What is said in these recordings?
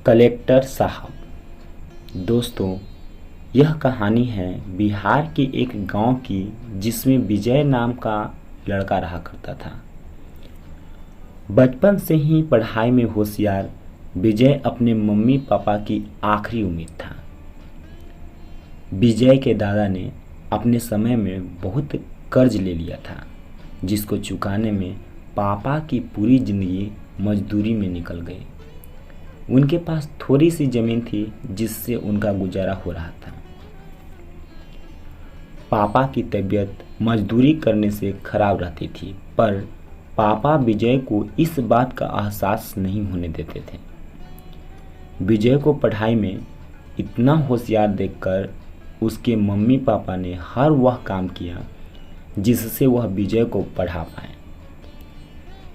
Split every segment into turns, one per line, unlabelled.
Collector साहब। दोस्तों, यह कहानी है बिहार के एक गांव की जिसमें विजय नाम का लड़का रहा करता था। बचपन से ही पढ़ाई में होशियार विजय अपने मम्मी पापा की आखिरी उम्मीद था। विजय के दादा ने अपने समय में बहुत कर्ज ले लिया था, जिसको चुकाने में पापा की पूरी जिंदगी मजदूरी में निकल गई। उनके पास थोड़ी सी जमीन थी जिससे उनका गुजारा हो रहा था। पापा की तबीयत मजदूरी करने से खराब रहती थी, पर पापा विजय को इस बात का एहसास नहीं होने देते थे। विजय को पढ़ाई में इतना होशियार देखकर उसके मम्मी पापा ने हर वह काम किया जिससे वह विजय को पढ़ा पाए।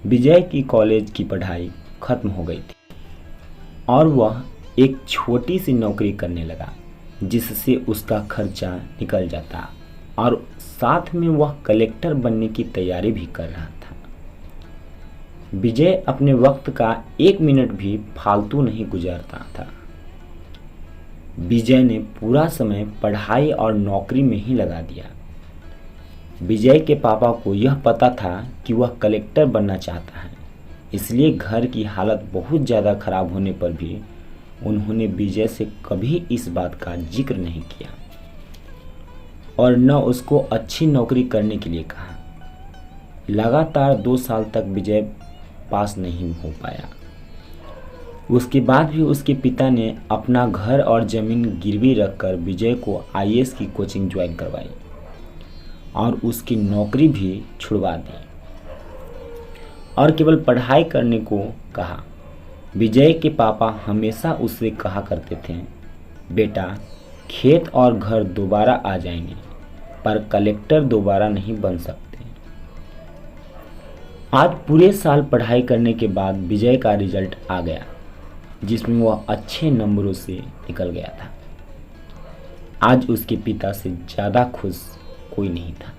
विजय की कॉलेज की पढ़ाई खत्म हो गई थी और वह एक छोटी सी नौकरी करने लगा, जिससे उसका खर्चा निकल जाता और साथ में वह कलेक्टर बनने की तैयारी भी कर रहा था। विजय अपने वक्त का एक मिनट भी फालतू नहीं गुजारता था। विजय ने पूरा समय पढ़ाई और नौकरी में ही लगा दिया। विजय के पापा को यह पता था कि वह कलेक्टर बनना चाहता है, इसलिए घर की हालत बहुत ज़्यादा खराब होने पर भी उन्होंने विजय से कभी इस बात का जिक्र नहीं किया और न उसको अच्छी नौकरी करने के लिए कहा। लगातार 2 साल तक विजय पास नहीं हो पाया। उसके बाद भी उसके पिता ने अपना घर और ज़मीन गिरवी रखकर विजय को आईएएस की कोचिंग ज्वाइन करवाई और उसकी नौकरी भी छुड़वा दी और केवल पढ़ाई करने को कहा। विजय के पापा हमेशा उससे कहा करते थे, बेटा, खेत और घर दोबारा आ जाएंगे, पर कलेक्टर दोबारा नहीं बन सकते। आज पूरे साल पढ़ाई करने के बाद विजय का रिजल्ट आ गया, जिसमें वह अच्छे नंबरों से निकल गया था। आज उसके पिता से ज़्यादा खुश कोई नहीं था।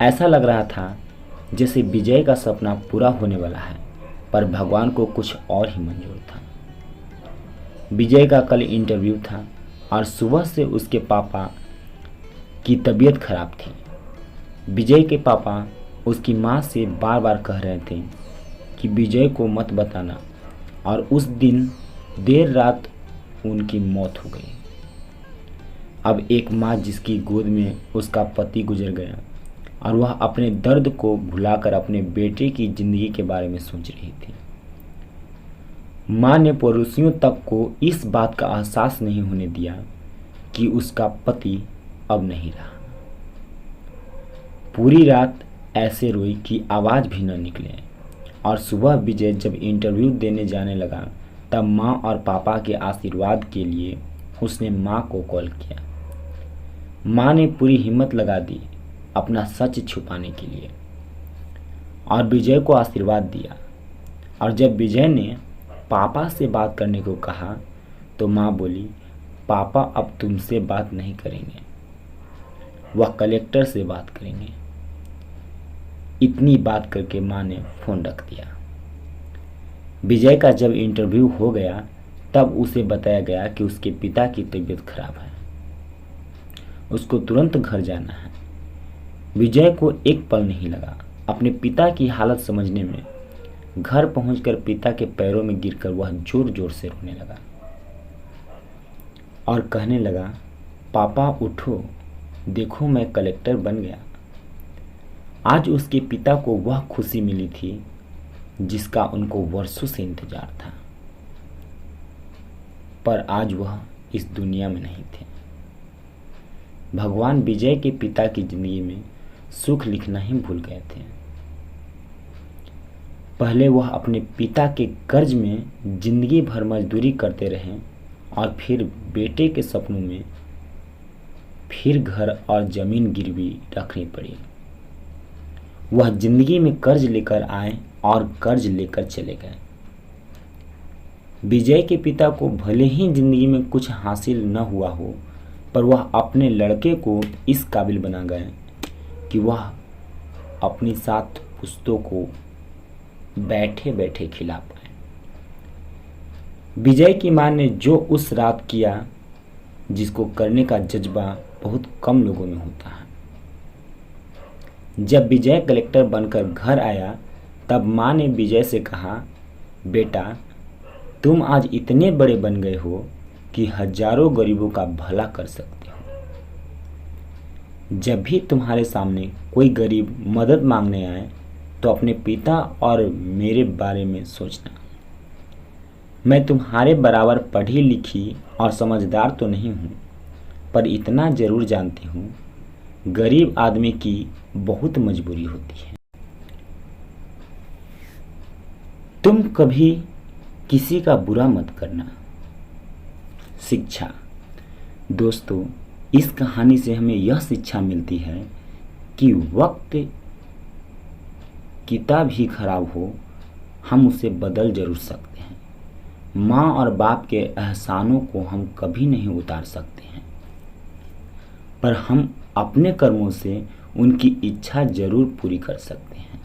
ऐसा लग रहा था जैसे विजय का सपना पूरा होने वाला है, पर भगवान को कुछ और ही मंजूर था। विजय का कल इंटरव्यू था और सुबह से उसके पापा की तबीयत खराब थी। विजय के पापा उसकी माँ से बार बार कह रहे थे कि विजय को मत बताना, और उस दिन देर रात उनकी मौत हो गई। अब एक माँ जिसकी गोद में उसका पति गुजर गया और वह अपने दर्द को भुलाकर अपने बेटे की जिंदगी के बारे में सोच रही थी। माँ ने पड़ोसियों तक को इस बात का एहसास नहीं होने दिया कि उसका पति अब नहीं रहा। पूरी रात ऐसे रोई कि आवाज़ भी न निकले, और सुबह विजय जब इंटरव्यू देने जाने लगा तब माँ और पापा के आशीर्वाद के लिए उसने माँ को कॉल किया। माँ ने पूरी हिम्मत लगा दी अपना सच छुपाने के लिए और विजय को आशीर्वाद दिया। और जब विजय ने पापा से बात करने को कहा तो माँ बोली, पापा अब तुमसे बात नहीं करेंगे, वह कलेक्टर से बात करेंगे। इतनी बात करके माँ ने फ़ोन रख दिया। विजय का जब इंटरव्यू हो गया तब उसे बताया गया कि उसके पिता की तबीयत खराब है, उसको तुरंत घर जाना है। विजय को एक पल नहीं लगा अपने पिता की हालत समझने में। घर पहुंचकर पिता के पैरों में गिरकर वह जोर जोर से रोने लगा और कहने लगा, पापा उठो, देखो मैं कलेक्टर बन गया। आज उसके पिता को वह खुशी मिली थी जिसका उनको वर्षों से इंतजार था, पर आज वह इस दुनिया में नहीं थे। भगवान विजय के पिता की जिंदगी में सुख लिखना ही भूल गए थे। पहले वह अपने पिता के कर्ज में जिंदगी भर मजदूरी करते रहे और फिर बेटे के सपनों में फिर घर और जमीन गिरवी रखनी पड़ी। वह जिंदगी में कर्ज लेकर आए और कर्ज लेकर चले गए। विजय के पिता को भले ही जिंदगी में कुछ हासिल न हुआ हो, पर वह अपने लड़के को इस काबिल बना गए कि वह अपनी 7 पुश्तों को बैठे बैठे खिला पाए। विजय की मां ने जो उस रात किया, जिसको करने का जज्बा बहुत कम लोगों में होता है। जब विजय कलेक्टर बनकर घर आया तब मां ने विजय से कहा, बेटा तुम आज इतने बड़े बन गए हो कि हजारों गरीबों का भला कर सकते हो। जब भी तुम्हारे सामने कोई गरीब मदद मांगने आए तो अपने पिता और मेरे बारे में सोचना। मैं तुम्हारे बराबर पढ़ी लिखी और समझदार तो नहीं हूँ, पर इतना जरूर जानती हूँ, गरीब आदमी की बहुत मजबूरी होती है। तुम कभी किसी का बुरा मत करना। शिक्षा। दोस्तों, इस कहानी से हमें यह शिक्षा मिलती है कि वक्त कितना भी खराब हो, हम उसे बदल जरूर सकते हैं। माँ और बाप के एहसानों को हम कभी नहीं उतार सकते हैं, पर हम अपने कर्मों से उनकी इच्छा जरूर पूरी कर सकते हैं।